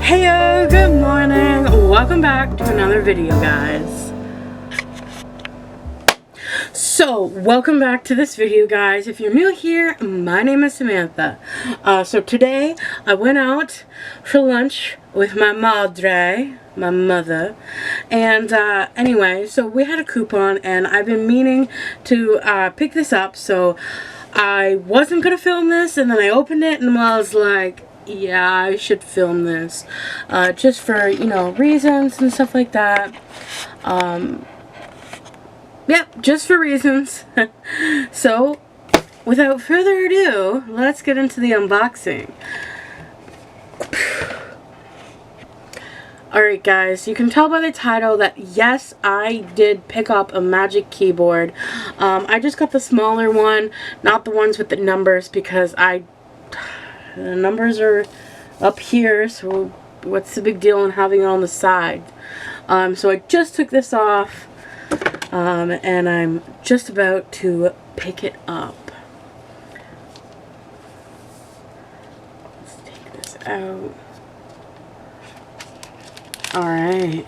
Heyo, good morning. Welcome back to another video, guys. So, welcome back to this video, guys. If you're new here, my name is Samantha. So today, I went out for lunch with my madre, my mother. And anyway, so we had a coupon, and I've been meaning to pick this up. So, I wasn't going to film this, and then I opened it, and I was like, yeah, I should film this, just for, you know, reasons and stuff like that. Yep, just for reasons. So, without further ado, let's get into the unboxing. Alright guys, you can tell by the title that yes, I did pick up a Magic Keyboard. I just got the smaller one, not the ones with the numbers, because the numbers are up here, so what's the big deal in having it on the side? So I just took this off, and I'm just about to pick it up. Let's take this out. Alright.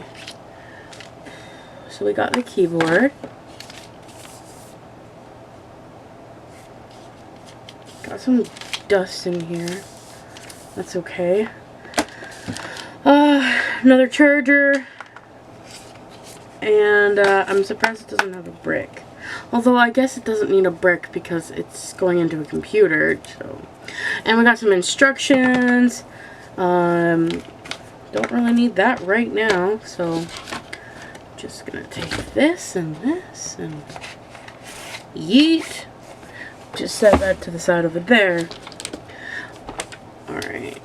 So we got the keyboard. Got some dust in here. That's okay. Another charger. And I'm surprised it doesn't have a brick. Although I guess it doesn't need a brick because it's going into a computer. So. And we got some instructions. Don't really need that right now. So just gonna take this and yeet. Just set that to the side over there. Alright.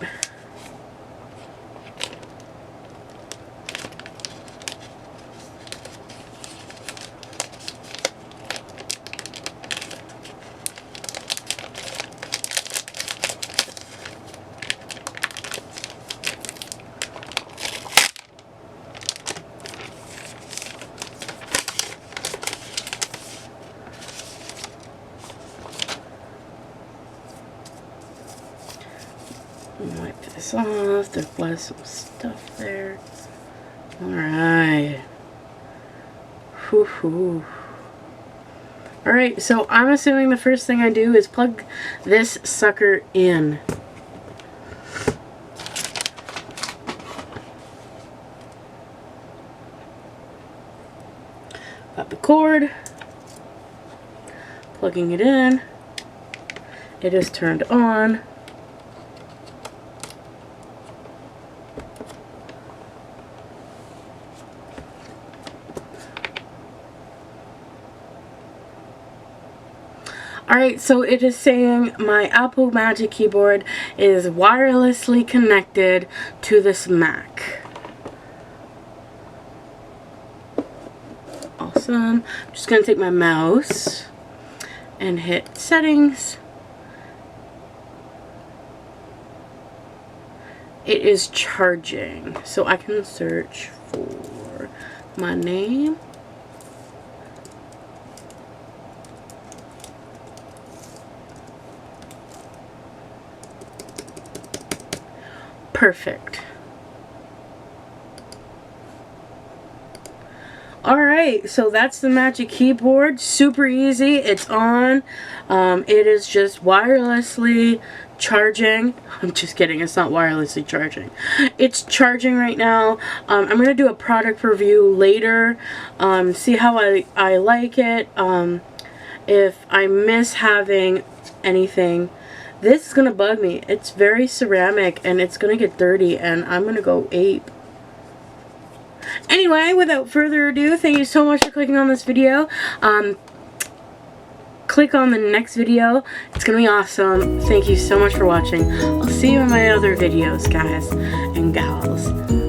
Wipe this off. There was some stuff there. Alright. Whoo-hoo. Alright, so I'm assuming the first thing I do is plug this sucker in. Got the cord. Plugging it in. It is turned on. Alright, so it is saying my Apple Magic Keyboard is wirelessly connected to this Mac. Awesome. I'm just going to take my mouse and hit settings. It is charging, so I can search for my name. Perfect. Alright, so that's the Magic Keyboard. Super easy. It's on. It is just wirelessly charging. I'm just kidding. It's not wirelessly charging. It's charging right now. I'm going to do a product review later. See how I like it. If I miss having anything. This is going to bug me. It's very ceramic and it's going to get dirty and I'm going to go ape. Anyway, without further ado, thank you so much for clicking on this video. Click on the next video. It's going to be awesome. Thank you so much for watching. I'll see you in my other videos, guys and gals.